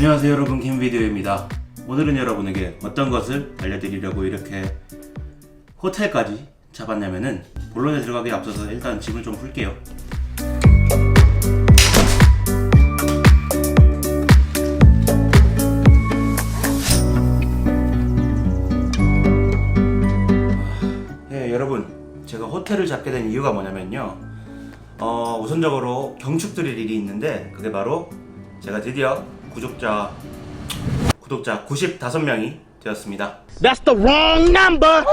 안녕하세요 여러분, 김비디오입니다. 오늘은 여러분에게 어떤 것을 알려드리려고 이렇게 호텔까지 잡았냐면은, 본론에 들어가기 앞서서 일단 짐을 좀 풀게요. 여러분, 제가 호텔을 잡게 된 이유가 뭐냐면요, 우선적으로 경축드릴 일이 있는데, 그게 바로 제가 드디어 구독자 95명이 되었습니다. That's the wrong number.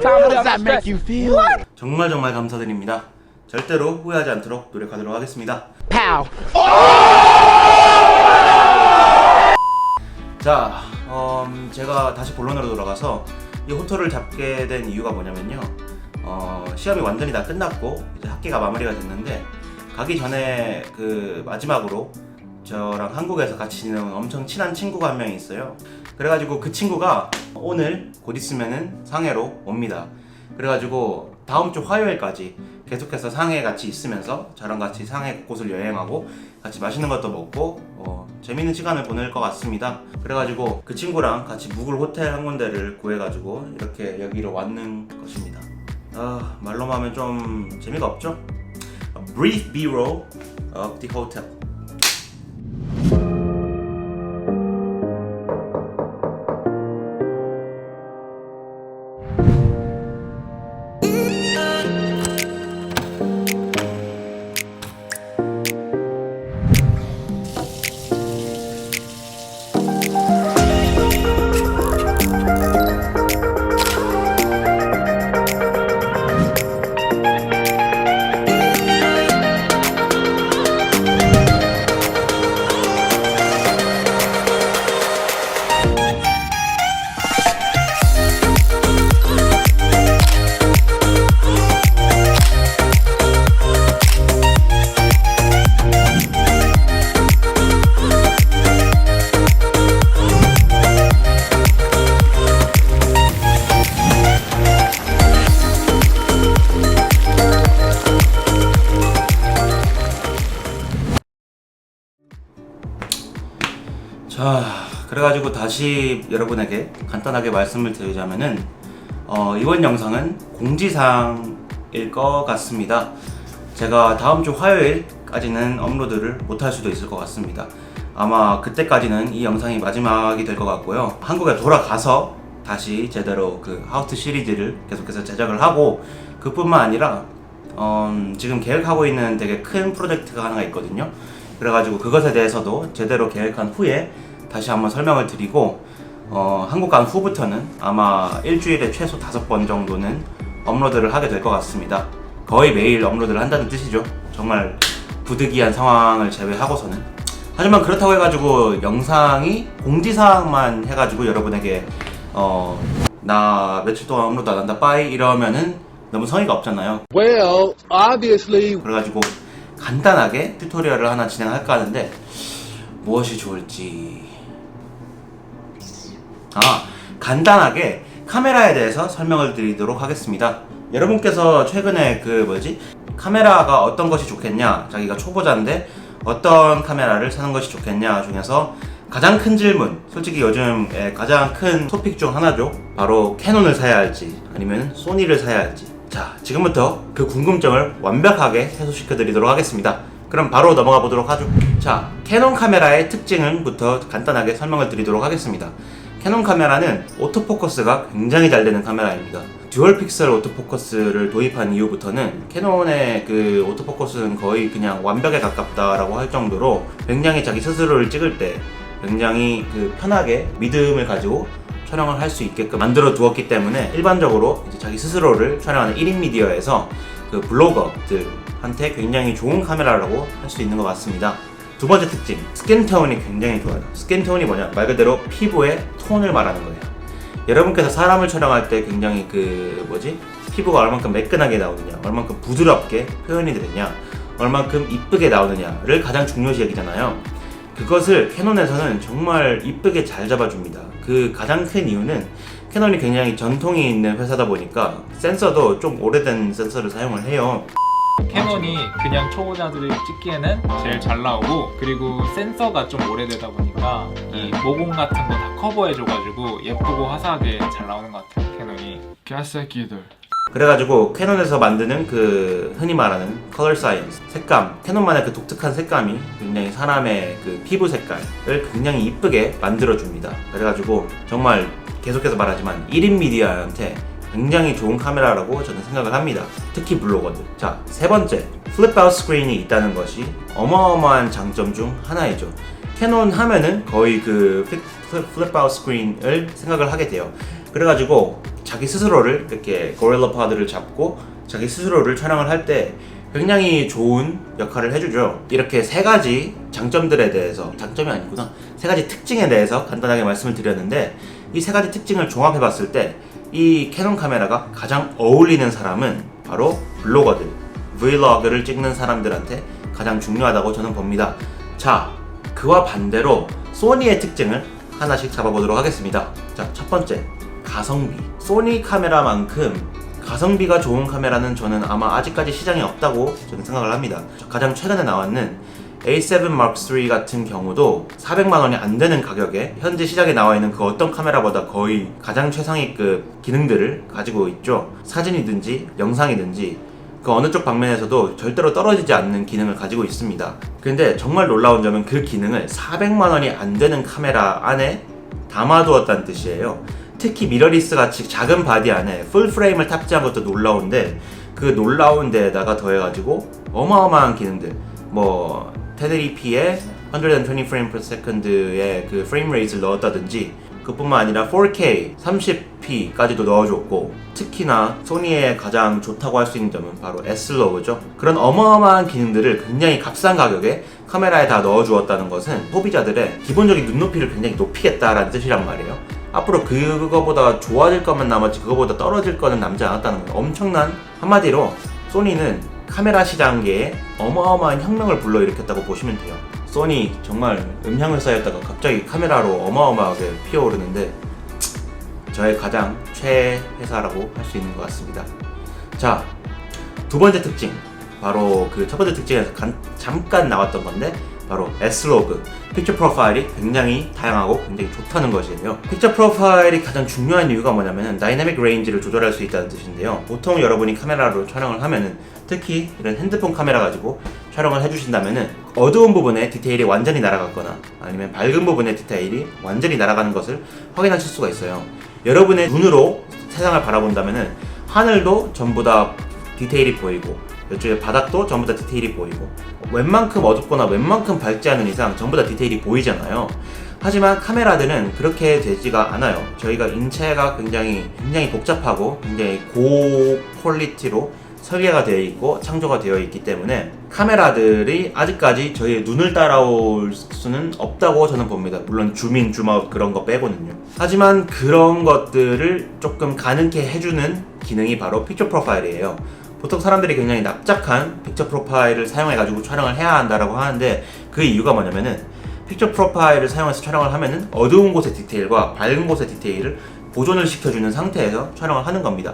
How does that make you feel? 정말 감사드립니다. 절대로 후회하지 않도록 노력하도록 하겠습니다. Pow. 자, 제가 다시 본론으로 돌아가서 이 호텔을 잡게 된 이유가 뭐냐면요, 시험이 완전히 다 끝났고 이제 학기가 마무리가 됐는데, 가기 전에 그 마지막으로 저랑 한국에서 같이 지내는 엄청 친한 친구가 한 명이 있어요. 그래가지고 그 친구가 오늘 곧 있으면은 상해로 옵니다. 그래가지고 다음 주 화요일까지 계속해서 상해에 같이 있으면서 저랑 같이 상해 곳곳을 여행하고 같이 맛있는 것도 먹고 재밌는 시간을 보낼 것 같습니다. 그래가지고 그 친구랑 같이 묵을 호텔 한 군데를 구해가지고 이렇게 여기로 왔는 것입니다. 말로만 하면 좀 재미가 없죠? A brief B-roll of the hotel. 자, 그래가지고 다시 여러분에게 간단하게 말씀을 드리자면은, 이번 영상은 공지사항일 것 같습니다. 제가 다음 주 화요일까지는 업로드를 못할 수도 있을 것 같습니다. 아마 그때까지는 이 영상이 마지막이 될 것 같고요. 한국에 돌아가서 다시 제대로 그 하우스 시리즈를 계속해서 제작을 하고, 그뿐만 아니라 지금 계획하고 있는 되게 큰 프로젝트가 하나가 있거든요. 그래가지고 그것에 대해서도 제대로 계획한 후에 다시 한번 설명을 드리고, 한국 간 후부터는 아마 일주일에 최소 5번 정도는 업로드를 하게 될 것 같습니다. 거의 매일 업로드를 한다는 뜻이죠. 정말 부득이한 상황을 제외하고서는. 하지만 그렇다고 해가지고 영상이 공지사항만 해가지고 여러분에게 나 며칠 동안 업로드 안 한다 빠이 이러면은 너무 성의가 없잖아요. Well, obviously. 그래가지고 간단하게 튜토리얼을 하나 진행할까 하는데, 무엇이 좋을지. 간단하게 카메라에 대해서 설명을 드리도록 하겠습니다. 여러분께서 최근에 카메라가 어떤 것이 좋겠냐, 자기가 초보자인데 어떤 카메라를 사는 것이 좋겠냐 중에서 가장 큰 질문, 솔직히 요즘에 가장 큰 토픽 중 하나죠. 바로 캐논을 사야 할지 아니면 소니를 사야 할지. 자, 지금부터 그 궁금증을 완벽하게 해소시켜 드리도록 하겠습니다. 그럼 바로 넘어가 보도록 하죠. 자, 캐논 카메라의 특징부터 간단하게 설명을 드리도록 하겠습니다. 캐논 카메라는 오토포커스가 굉장히 잘 되는 카메라입니다. 듀얼 픽셀 오토포커스를 도입한 이후부터는 캐논의 그 오토포커스는 거의 그냥 완벽에 가깝다라고 할 정도로 굉장히 자기 스스로를 찍을 때 굉장히 편하게 믿음을 가지고 촬영을 할 수 있게끔 만들어 두었기 때문에, 일반적으로 이제 자기 스스로를 촬영하는 1인 미디어에서 그 블로거들한테 굉장히 좋은 카메라라고 할 수 있는 것 같습니다. 두 번째 특징, 스킨 톤이 굉장히 좋아요. 스킨 톤이 뭐냐? 말 그대로 피부의 톤을 말하는 거예요. 여러분께서 사람을 촬영할 때 굉장히 피부가 얼만큼 매끈하게 나오느냐, 얼만큼 부드럽게 표현이 되느냐, 얼만큼 이쁘게 나오느냐를 가장 중요시 여기잖아요. 그것을 캐논에서는 정말 이쁘게 잘 잡아줍니다. 그 가장 큰 이유는 캐논이 굉장히 전통이 있는 회사다 보니까 센서도 좀 오래된 센서를 사용을 해요. 캐논이 그냥 초보자들이 찍기에는 제일 잘 나오고, 그리고 센서가 좀 오래되다 보니까 이 모공 같은 거 다 커버해줘가지고 예쁘고 화사하게 잘 나오는 것 같아요, 캐논이. 개새끼들. 그래가지고 캐논에서 만드는 그 흔히 말하는 컬러 사이언스, 색감, 캐논만의 그 독특한 색감이 굉장히 사람의 그 피부 색깔을 굉장히 이쁘게 만들어줍니다. 그래가지고 정말 계속해서 말하지만 1인 미디어한테 굉장히 좋은 카메라라고 저는 생각을 합니다. 특히 블로거들. 자, 세 번째, 플립 아웃 스크린이 있다는 것이 어마어마한 장점 중 하나이죠. 캐논 하면은 거의 그 플립 아웃 스크린을 생각을 하게 돼요. 그래가지고 자기 스스로를 이렇게 고릴라 파드를 잡고 자기 스스로를 촬영을 할 때 굉장히 좋은 역할을 해주죠. 이렇게 세 가지 장점들에 대해서, 장점이 아니구나, 세 가지 특징에 대해서 간단하게 말씀을 드렸는데, 이 세 가지 특징을 종합해 봤을 때 이 캐논 카메라가 가장 어울리는 사람은 바로 블로거들, 브이로그를 찍는 사람들한테 가장 중요하다고 저는 봅니다. 자, 그와 반대로 소니의 특징을 하나씩 잡아보도록 하겠습니다. 자, 첫 번째, 가성비. 소니 카메라만큼 가성비가 좋은 카메라는 저는 아마 아직까지 시장에 없다고 저는 생각을 합니다. 가장 최근에 나왔는 A7 Mark III 같은 경우도 400만원이 안 되는 가격에 현재 시장에 나와 있는 그 어떤 카메라보다 거의 가장 최상위급 기능들을 가지고 있죠. 사진이든지 영상이든지 그 어느 쪽 방면에서도 절대로 떨어지지 않는 기능을 가지고 있습니다. 근데 정말 놀라운 점은 그 기능을 400만원이 안 되는 카메라 안에 담아두었다는 뜻이에요. 특히 미러리스 같이 작은 바디 안에 풀 프레임을 탑재한 것도 놀라운데, 그 놀라운 데에다가 더해가지고 어마어마한 기능들, 뭐 1080p에 120 프레임 per second의 그 프레임 레이트를 넣었다든지, 그뿐만 아니라 4K 30p까지도 넣어줬고, 특히나 소니의 가장 좋다고 할 수 있는 점은 바로 S로그죠. 그런 어마어마한 기능들을 굉장히 값싼 가격에 카메라에 다 넣어주었다는 것은 소비자들의 기본적인 눈높이를 굉장히 높이겠다라는 뜻이란 말이에요. 앞으로 그거보다 좋아질 거면 나머지 그거보다 떨어질 거는 남지 않았다는 거예요. 엄청난, 한마디로 소니는 카메라 시장계에 어마어마한 혁명을 불러일으켰다고 보시면 돼요. 소니 정말 음향회사였다가 갑자기 카메라로 어마어마하게 피어오르는데 저의 가장 최애 회사라고 할 수 있는 것 같습니다. 자, 두 번째 특징, 바로 그 첫 번째 특징에서 잠깐 나왔던 건데 바로 S로그, 픽처 프로파일이 굉장히 다양하고 굉장히 좋다는 것이에요. 픽처 프로파일이 가장 중요한 이유가 뭐냐면 다이내믹 레인지를 조절할 수 있다는 뜻인데요. 보통 여러분이 카메라로 촬영을 하면은, 특히 이런 핸드폰 카메라 가지고 촬영을 해주신다면은 어두운 부분에 디테일이 완전히 날아갔거나 아니면 밝은 부분의 디테일이 완전히 날아가는 것을 확인하실 수가 있어요. 여러분의 눈으로 세상을 바라본다면은 하늘도 전부 다 디테일이 보이고, 이쪽에 바닥도 전부 다 디테일이 보이고, 웬만큼 어둡거나 웬만큼 밝지 않은 이상 전부 다 디테일이 보이잖아요. 하지만 카메라들은 그렇게 되지가 않아요. 저희가 인체가 굉장히 복잡하고 굉장히 고 퀄리티로 설계가 되어 있고 창조가 되어 있기 때문에 카메라들이 아직까지 저희의 눈을 따라올 수는 없다고 저는 봅니다. 물론 줌인, 줌아웃 그런 거 빼고는요. 하지만 그런 것들을 조금 가능케 해주는 기능이 바로 픽처 프로파일이에요. 보통 사람들이 굉장히 납작한 픽처 프로파일을 사용해가지고 촬영을 해야 한다라고 하는데, 그 이유가 뭐냐면은 픽처 프로파일을 사용해서 촬영을 하면은 어두운 곳의 디테일과 밝은 곳의 디테일을 보존을 시켜주는 상태에서 촬영을 하는 겁니다.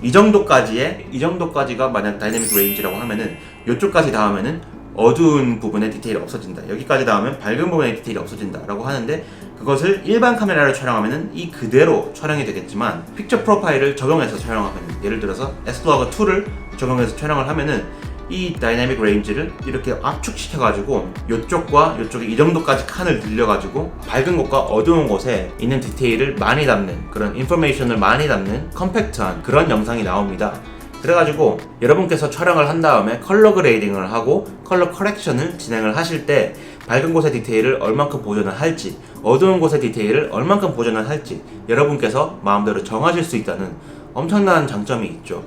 이 정도까지가 만약 다이내믹 레인지라고 하면은 이쪽까지 닿으면은 어두운 부분의 디테일이 없어진다, 여기까지 닿으면 밝은 부분의 디테일이 없어진다 라고 하는데, 그것을 일반 카메라를 촬영하면은 이 그대로 촬영이 되겠지만 픽처 프로파일을 적용해서 촬영하면, 예를 들어서 S플러그 2를 적용해서 촬영을 하면은 이 다이내믹 레인지를 이렇게 압축시켜가지고 이쪽과 이쪽에 이 정도까지 칸을 늘려가지고 밝은 곳과 어두운 곳에 있는 디테일을 많이 담는, 그런 인포메이션을 많이 담는 컴팩트한 그런 영상이 나옵니다. 그래가지고 여러분께서 촬영을 한 다음에 컬러 그레이딩을 하고 컬러 커렉션을 진행을 하실 때 밝은 곳의 디테일을 얼만큼 보존을 할지, 어두운 곳의 디테일을 얼만큼 보존을 할지 여러분께서 마음대로 정하실 수 있다는 엄청난 장점이 있죠.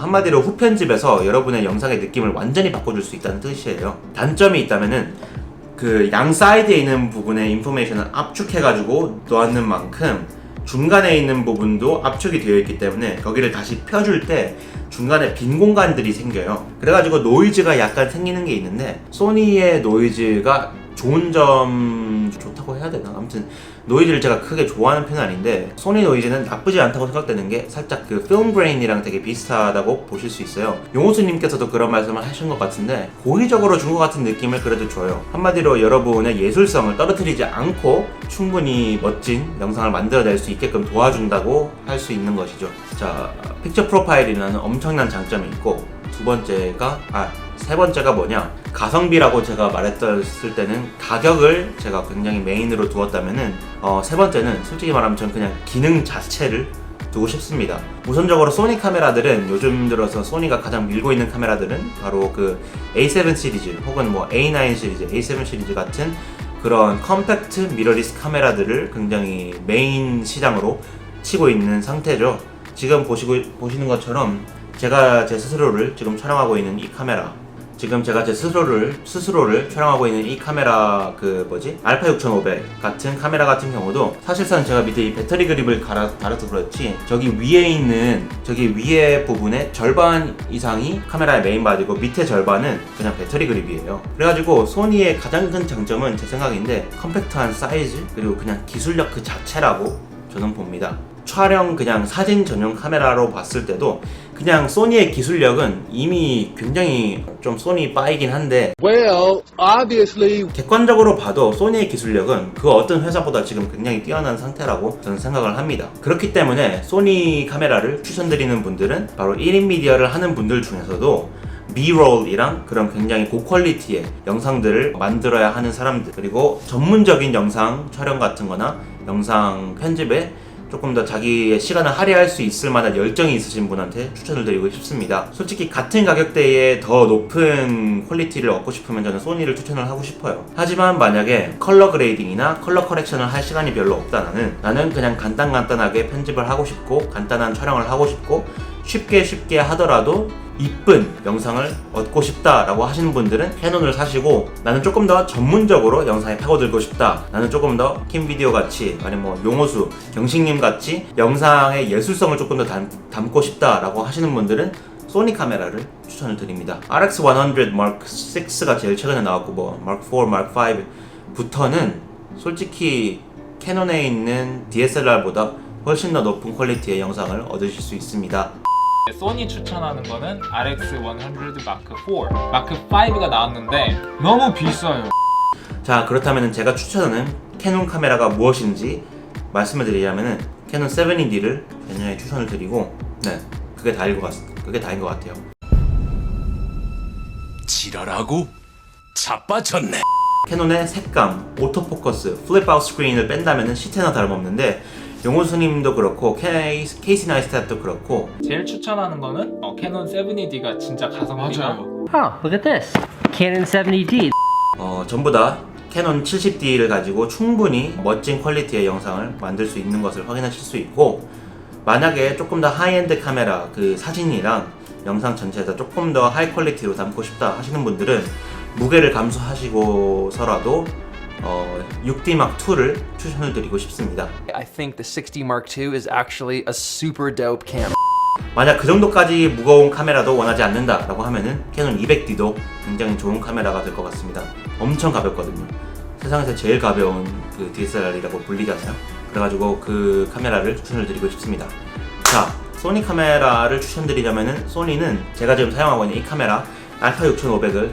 한마디로 후편집에서 여러분의 영상의 느낌을 완전히 바꿔줄 수 있다는 뜻이에요. 단점이 있다면은 그 양 사이드에 있는 부분의 인포메이션을 압축해가지고 놓았는 만큼 중간에 있는 부분도 압축이 되어 있기 때문에 거기를 다시 펴줄 때 중간에 빈 공간들이 생겨요. 그래가지고 노이즈가 약간 생기는 게 있는데, 소니의 노이즈가 좋은 점, 좋다고 해야 되나? 아무튼 노이즈를 제가 크게 좋아하는 편은 아닌데 소니 노이즈는 나쁘지 않다고 생각되는 게 살짝 그 필름 그레인이랑 되게 비슷하다고 보실 수 있어요. 용호수님께서도 그런 말씀을 하신 것 같은데 고의적으로 준 것 같은 느낌을 그래도 줘요. 한마디로 여러분의 예술성을 떨어뜨리지 않고 충분히 멋진 영상을 만들어낼 수 있게끔 도와준다고 할 수 있는 것이죠. 자, 픽처 프로파일이라는 엄청난 장점이 있고 세 번째가 뭐냐, 가성비라고 제가 말했을 때는 가격을 제가 굉장히 메인으로 두었다면은 세 번째는 솔직히 말하면 저는 그냥 기능 자체를 두고 싶습니다. 우선적으로 소니 카메라들은 요즘 들어서 소니가 가장 밀고 있는 카메라들은 바로 그 A7 시리즈 혹은 뭐 A9 시리즈, A7 시리즈 같은 그런 컴팩트 미러리스 카메라들을 굉장히 메인 시장으로 치고 있는 상태죠. 지금 보시는 것처럼 제가 제 스스로를 지금 촬영하고 있는 이 카메라, 지금 제가 제 스스로를 촬영하고 있는 이 카메라 알파 6500 같은 카메라 같은 경우도 사실상 제가 밑에 이 배터리 그립을 달아서 그렇지 저기 위에 부분의 절반 이상이 카메라의 메인 바디고 밑에 절반은 그냥 배터리 그립이에요. 그래가지고 소니의 가장 큰 장점은 제 생각인데 컴팩트한 사이즈 그리고 그냥 기술력 그 자체라고 저는 봅니다. 촬영 그냥 사진 전용 카메라로 봤을 때도 그냥 소니의 기술력은 이미 굉장히 좀 소니 빠이긴 한데 Well, obviously. 객관적으로 봐도 소니의 기술력은 그 어떤 회사보다 지금 굉장히 뛰어난 상태라고 저는 생각을 합니다. 그렇기 때문에 소니 카메라를 추천드리는 분들은 바로 1인 미디어를 하는 분들 중에서도 B-roll이랑 그런 굉장히 고퀄리티의 영상들을 만들어야 하는 사람들, 그리고 전문적인 영상 촬영 같은 거나 영상 편집에 조금 더 자기의 시간을 할애할 수 있을 만한 열정이 있으신 분한테 추천을 드리고 싶습니다. 솔직히 같은 가격대에 더 높은 퀄리티를 얻고 싶으면 저는 소니를 추천을 하고 싶어요. 하지만 만약에 컬러 그레이딩이나 컬러 커렉션을 할 시간이 별로 없다, 나는 그냥 간단하게 편집을 하고 싶고 간단한 촬영을 하고 싶고 쉽게 하더라도 이쁜 영상을 얻고 싶다라고 하시는 분들은 캐논을 사시고, 나는 조금 더 전문적으로 영상에 파고들고 싶다, 나는 조금 더 킴비디오 같이 아니면 뭐 용호수, 경식님 같이 영상의 예술성을 조금 더 담고 싶다라고 하시는 분들은 소니 카메라를 추천을 드립니다. RX100 Mark 6가 제일 최근에 나왔고 뭐 Mark 4, Mark 5부터는 솔직히 캐논에 있는 DSLR보다 훨씬 더 높은 퀄리티의 영상을 얻으실 수 있습니다. 소니 추천하는 거는 RX100 마크 4, 마크 5가 나왔는데 너무 비싸요. 자, 그렇다면 제가 추천하는 캐논 카메라가 무엇인지 말씀을 드리자면은 캐논 7D를 내년에 추천을 드리고, 네, 그게 다인 것 같아요. 지랄하고 자빠졌네. 캐논의 색감, 오토포커스, 플립아웃 스크린을 뺀다면은 시테나 다름없는데, 용호수님도 그렇고 케이시 나이스tat도 그렇고 제일 추천하는 거는 캐논 7D가 진짜 가성비가 Oh, look at this. Canon 70D. 전부 다 캐논 70D를 가지고 충분히 멋진 퀄리티의 영상을 만들 수 있는 것을 확인하실 수 있고, 만약에 조금 더 하이엔드 카메라 그 사진이랑 영상 전체에다 조금 더 하이 퀄리티로 담고 싶다 하시는 분들은 무게를 감수하시고서라도 6D Mark II를 추천을 드리고 싶습니다. I think the 60 Mark II is actually a super dope camera. 만약 그 정도까지 무거운 카메라도 원하지 않는다라고 하면은 캐논 200D도 굉장히 좋은 카메라가 될 것 같습니다. 엄청 가볍거든요. 세상에서 제일 가벼운 그 DSLR이라고 불리잖아요. 그래가지고 그 카메라를 추천을 드리고 싶습니다. 자, 소니 카메라를 추천드리자면은 소니는 제가 지금 사용하고 있는 이 카메라 알파 6500을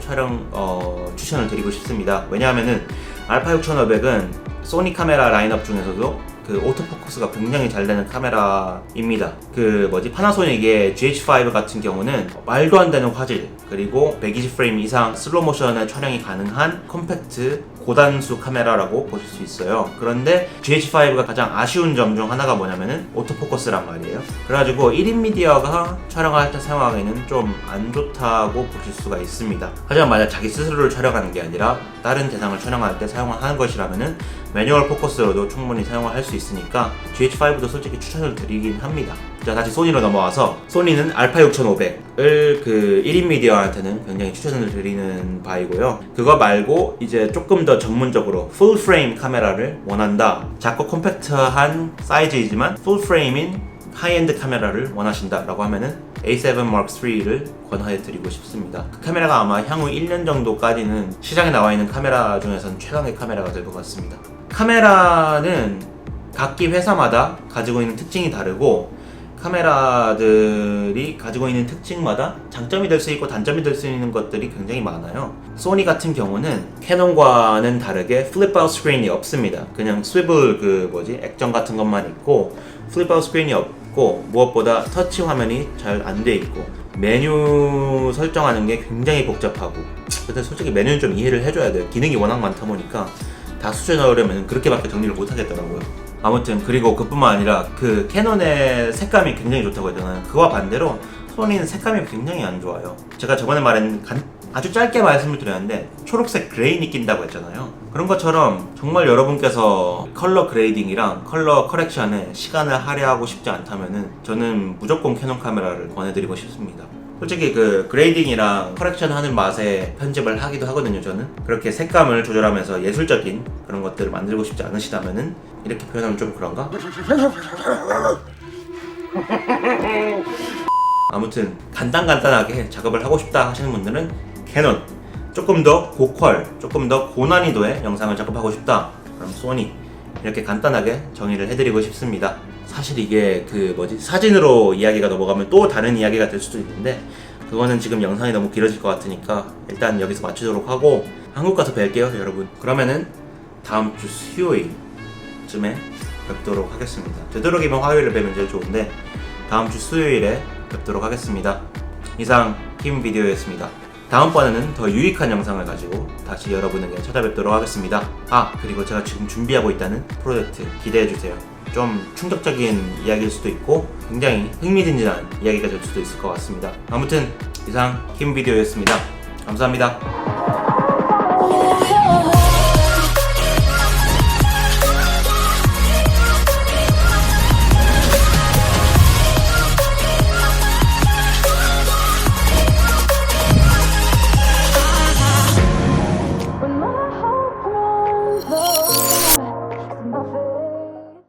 추천을 드리고 싶습니다. 왜냐하면은 알파 6500은 소니 카메라 라인업 중에서도 그 오토포커스가 굉장히 잘 되는 카메라입니다. 파나소닉의 GH5 같은 경우는 말도 안 되는 화질, 그리고 120프레임 이상 슬로우 모션의 촬영이 가능한 컴팩트 고단수 카메라라고 보실 수 있어요. 그런데 GH5가 가장 아쉬운 점 중 하나가 뭐냐면은 오토포커스란 말이에요. 그래가지고 1인 미디어가 촬영할 때 사용하기에는 좀 안 좋다고 보실 수가 있습니다. 하지만 만약 자기 스스로를 촬영하는 게 아니라 다른 대상을 촬영할 때 사용하는 것이라면은 매뉴얼 포커스로도 충분히 사용을 할 수 있으니까 GH5도 솔직히 추천을 드리긴 합니다. 자, 다시 소니로 넘어와서 소니는 알파 6500을 그 1인 미디어한테는 굉장히 추천을 드리는 바이고요. 그거 말고 이제 조금 더 전문적으로 풀 프레임 카메라를 원한다, 작고 컴팩트한 사이즈이지만 풀 프레임인 하이엔드 카메라를 원하신다 라고 하면은 A7 Mark III를 권하해 드리고 싶습니다. 그 카메라가 아마 향후 1년 정도까지는 시장에 나와 있는 카메라 중에서는 최강의 카메라가 될 것 같습니다. 카메라는 각기 회사마다 가지고 있는 특징이 다르고 카메라들이 가지고 있는 특징마다 장점이 될 수 있고 단점이 될 수 있는 것들이 굉장히 많아요. 소니 같은 경우는 캐논과는 다르게 플립아웃 스크린이 없습니다. 그냥 스위블 액정 같은 것만 있고 플립아웃 스크린이 없고 무엇보다 터치 화면이 잘 안 돼 있고 메뉴 설정하는 게 굉장히 복잡하고 근데 솔직히 메뉴는 좀 이해를 해줘야 돼요. 기능이 워낙 많다 보니까 다 수정 넣으려면 그렇게밖에 정리를 못 하겠더라고요. 아무튼 그리고 그뿐만 아니라 그 캐논의 색감이 굉장히 좋다고 했잖아요. 그와 반대로 소니는 색감이 굉장히 안 좋아요. 제가 저번에 아주 짧게 말씀을 드렸는데 초록색 그레인이 낀다고 했잖아요. 그런 것처럼 정말 여러분께서 컬러 그레이딩이랑 컬러 커렉션에 시간을 할애하고 싶지 않다면은 저는 무조건 캐논 카메라를 권해드리고 싶습니다. 솔직히 그 그레이딩이랑 커렉션 하는 맛에 편집을 하기도 하거든요. 저는 그렇게 색감을 조절하면서 예술적인 그런 것들을 만들고 싶지 않으시다면은 이렇게 표현하면 좀 그런가? 아무튼 간단하게 작업을 하고 싶다 하시는 분들은 캐논, 조금 더 고퀄, 조금 더 고난이도의 영상을 작업하고 싶다 그럼 소니, 이렇게 간단하게 정의를 해드리고 싶습니다. 사실 이게 사진으로 이야기가 넘어가면 또 다른 이야기가 될 수도 있는데 그거는 지금 영상이 너무 길어질 것 같으니까 일단 여기서 마치도록 하고 한국 가서 뵐게요 여러분. 그러면은 다음 주 수요일쯤에 뵙도록 하겠습니다. 되도록이면 화요일에 뵈면 제일 좋은데 다음 주 수요일에 뵙도록 하겠습니다. 이상 킴비디오였습니다. 다음번에는 더 유익한 영상을 가지고 다시 여러분에게 찾아뵙도록 하겠습니다. 그리고 제가 지금 준비하고 있다는 프로젝트 기대해주세요. 좀 충격적인 이야기일 수도 있고 굉장히 흥미진진한 이야기가 될 수도 있을 것 같습니다. 아무튼 이상 킴비디오였습니다. 감사합니다.